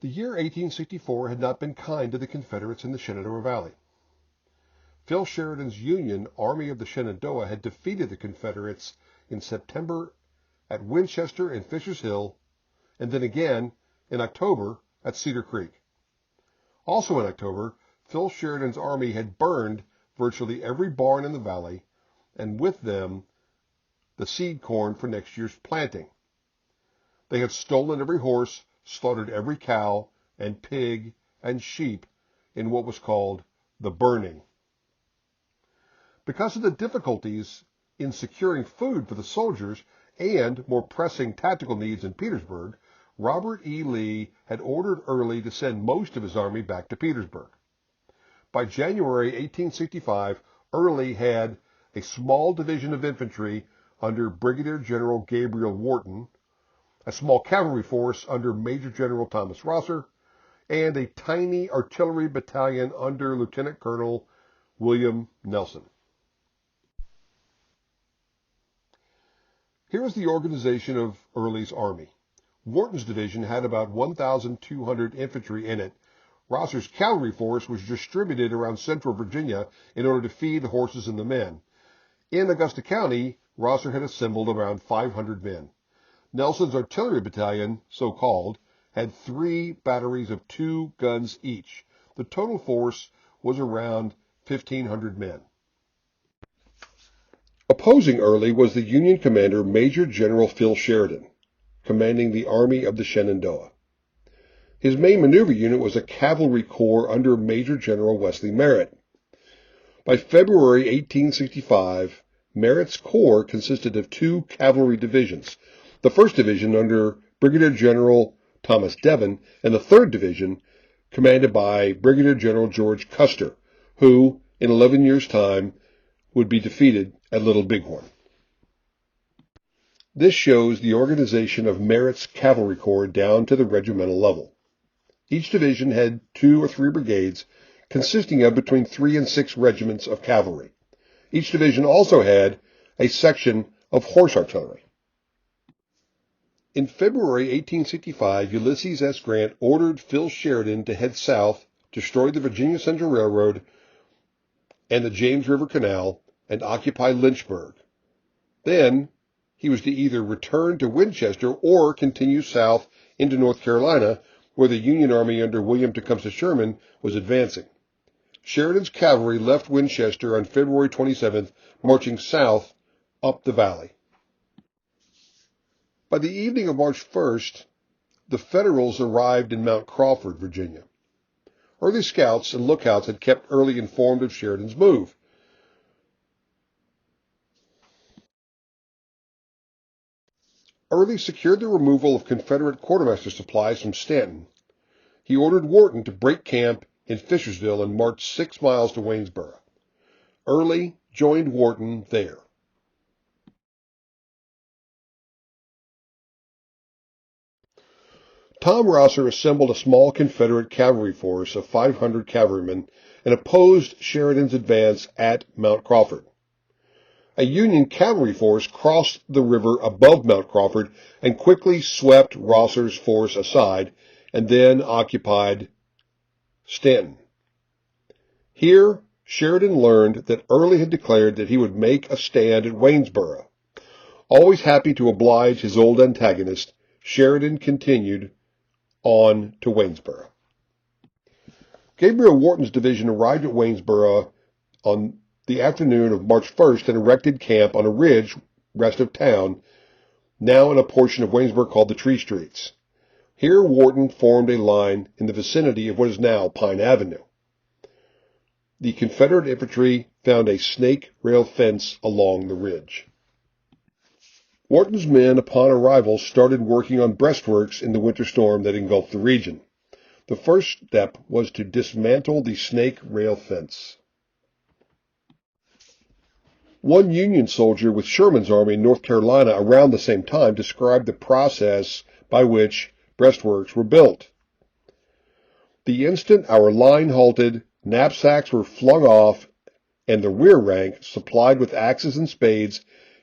The year 1864 had not been kind to the Confederates in the Shenandoah Valley. Phil Sheridan's Union Army of the Shenandoah had defeated the Confederates in September at Winchester and Fisher's Hill, and then again in October at Cedar Creek. Also in October, Phil Sheridan's army had burned virtually every barn in the valley, and with them the seed corn for next year's planting. They had stolen every horse, slaughtered every cow and pig and sheep in what was called the burning. Because of the difficulties in securing food for the soldiers and more pressing tactical needs in Petersburg, Robert E. Lee had ordered Early to send most of his army back to Petersburg. By January 1865, Early had a small division of infantry under Brigadier General Gabriel Wharton, a small cavalry force under Major General Thomas Rosser, and a tiny artillery battalion under Lieutenant Colonel William Nelson. Here is the organization of Early's army. Wharton's division had about 1,200 infantry in it. Rosser's cavalry force was distributed around central Virginia in order to feed the horses and the men. In Augusta County, Rosser had assembled around 500 men. Nelson's artillery battalion, so-called, had 3 batteries of 2 guns each. The total force was around 1,500 men. Opposing Early was the Union commander Major General Phil Sheridan, commanding the Army of the Shenandoah. His main maneuver unit was a cavalry corps under Major General Wesley Merritt. By February 1865, Merritt's corps consisted of 2 cavalry divisions, the 1st Division under Brigadier General Thomas Devon, and the 3rd Division commanded by Brigadier General George Custer, who, in 11 years' time, would be defeated at Little Bighorn. This shows the organization of Merritt's cavalry corps down to the regimental level. Each division had 2 or 3 brigades, consisting of between 3 and 6 regiments of cavalry. Each division also had a section of horse artillery. In February 1865, Ulysses S. Grant ordered Phil Sheridan to head south, destroy the Virginia Central Railroad and the James River Canal, and occupy Lynchburg. Then he was to either return to Winchester or continue south into North Carolina, where the Union Army under William Tecumseh Sherman was advancing. Sheridan's cavalry left Winchester on February 27th, marching south up the valley. By the evening of March 1st, the Federals arrived in Mount Crawford, Virginia. Early scouts and lookouts had kept Early informed of Sheridan's move. Early secured the removal of Confederate quartermaster supplies from Stanton. He ordered Wharton to break camp in Fishersville and march 6 miles to Waynesboro. Early joined Wharton there. Tom Rosser assembled a small Confederate cavalry force of 500 cavalrymen and opposed Sheridan's advance at Mount Crawford. A Union cavalry force crossed the river above Mount Crawford and quickly swept Rosser's force aside and then occupied Stanton. Here, Sheridan learned that Early had declared that he would make a stand at Waynesboro. Always happy to oblige his old antagonist, Sheridan continued on to Waynesboro. Gabriel Wharton's division arrived at Waynesboro on the afternoon of March 1st and erected camp on a ridge west of town, now in a portion of Waynesboro called the Tree Streets. Here Wharton formed a line in the vicinity of what is now Pine Avenue. The Confederate infantry found a snake rail fence along the ridge. Wharton's men, upon arrival, started working on breastworks in the winter storm that engulfed the region. The first step was to dismantle the snake rail fence. One Union soldier with Sherman's army in North Carolina around the same time described the process by which breastworks were built. The instant our line halted, knapsacks were flung off, and the rear rank, supplied with axes and spades,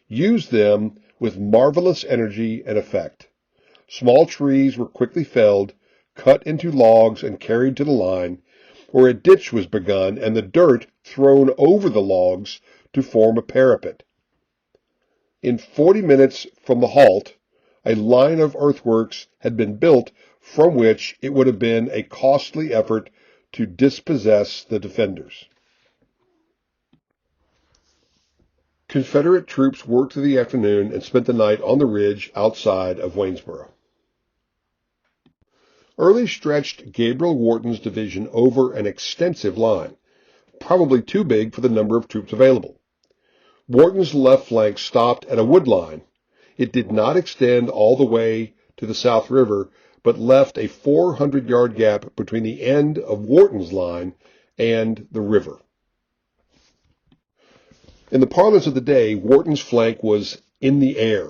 used them with marvelous energy and effect. Small trees were quickly felled, cut into logs and carried to the line, where a ditch was begun and the dirt thrown over the logs to form a parapet. In 40 minutes from the halt, a line of earthworks had been built from which it would have been a costly effort to dispossess the defenders. Confederate troops worked through the afternoon and spent the night on the ridge outside of Waynesboro. Early stretched Gabriel Wharton's division over an extensive line, probably too big for the number of troops available. Wharton's left flank stopped at a wood line. It did not extend all the way to the South River, but left a 400-yard gap between the end of Wharton's line and the river. In the parlance of the day, Wharton's flank was in the air,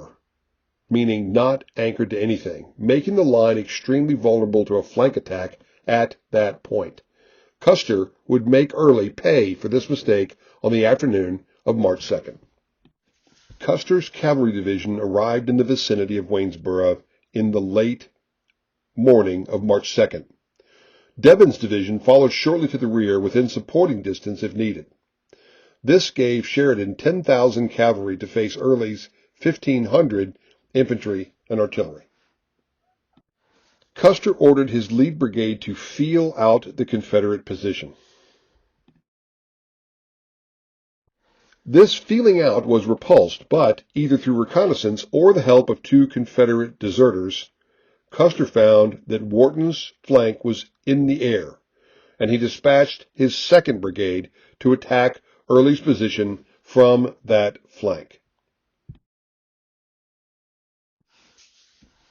meaning not anchored to anything, making the line extremely vulnerable to a flank attack at that point. Custer would make Early pay for this mistake on the afternoon of March 2nd. Custer's cavalry division arrived in the vicinity of Waynesboro in the late morning of March 2nd. Devon's division followed shortly to the rear within supporting distance if needed. This gave Sheridan 10,000 cavalry to face Early's 1,500 infantry and artillery. Custer ordered his lead brigade to feel out the Confederate position. This feeling out was repulsed, but either through reconnaissance or the help of 2 Confederate deserters, Custer found that Wharton's flank was in the air, and he dispatched his 2nd Brigade to attack Early's position from that flank.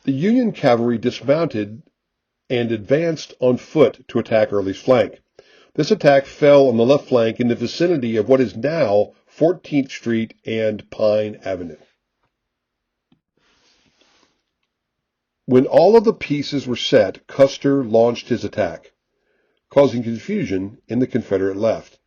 The Union cavalry dismounted and advanced on foot to attack Early's flank. This attack fell on the left flank in the vicinity of what is now 14th Street and Pine Avenue. When all of the pieces were set, Custer launched his attack, causing confusion in the Confederate left.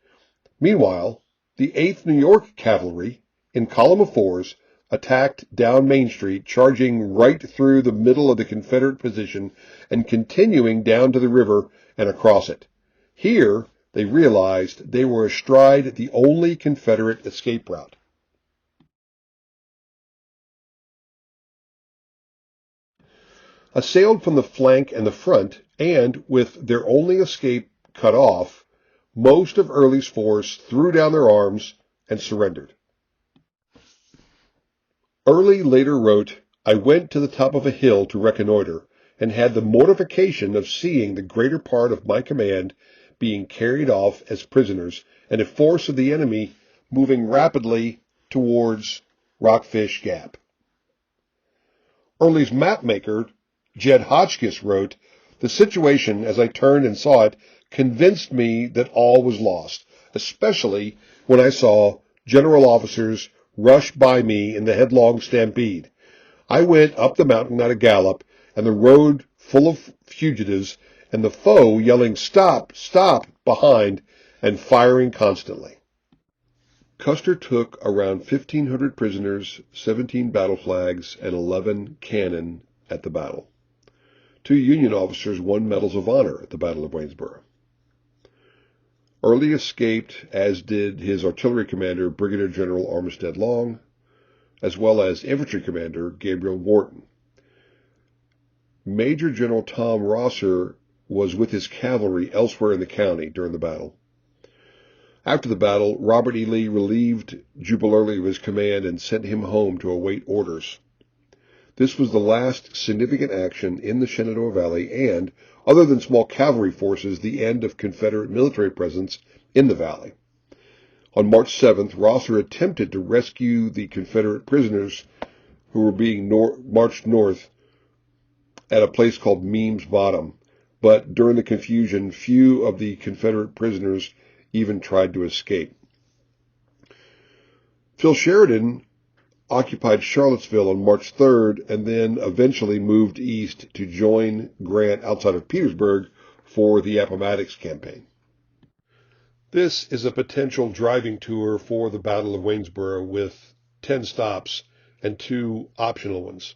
Meanwhile, the 8th New York Cavalry, in column of 4s, attacked down Main Street, charging right through the middle of the Confederate position and continuing down to the river and across it. Here, they realized they were astride the only Confederate escape route. Assailed from the flank and the front, and with their only escape cut off, most of Early's force threw down their arms and surrendered. Early later wrote, "I went to the top of a hill to reconnoiter, and had the mortification of seeing the greater part of my command being carried off as prisoners, and a force of the enemy moving rapidly towards Rockfish Gap." Early's mapmaker, Jed Hotchkiss, wrote, "The situation, as I turned and saw it, convinced me that all was lost, especially when I saw general officers rush by me in the headlong stampede. I went up the mountain at a gallop, and the road full of fugitives, and the foe yelling 'Stop! Stop!' behind, and firing constantly." Custer took around 1,500 prisoners, 17 battle flags, and 11 cannon at the battle. 2 Union officers won medals of honor at the Battle of Waynesboro. Early escaped, as did his artillery commander, Brigadier General Armistead Long, as well as infantry commander Gabriel Wharton. Major General Tom Rosser was with his cavalry elsewhere in the county during the battle. After the battle, Robert E. Lee relieved Jubal Early of his command and sent him home to await orders. This was the last significant action in the Shenandoah Valley and, other than small cavalry forces, the end of Confederate military presence in the valley. On March 7th, Rosser attempted to rescue the Confederate prisoners who were being marched north at a place called Meem's Bottom, but during the confusion, few of the Confederate prisoners even tried to escape. Phil Sheridan occupied Charlottesville on March 3rd and then eventually moved east to join Grant outside of Petersburg for the Appomattox campaign. This is a potential driving tour for the Battle of Waynesboro with 10 stops and 2 optional ones.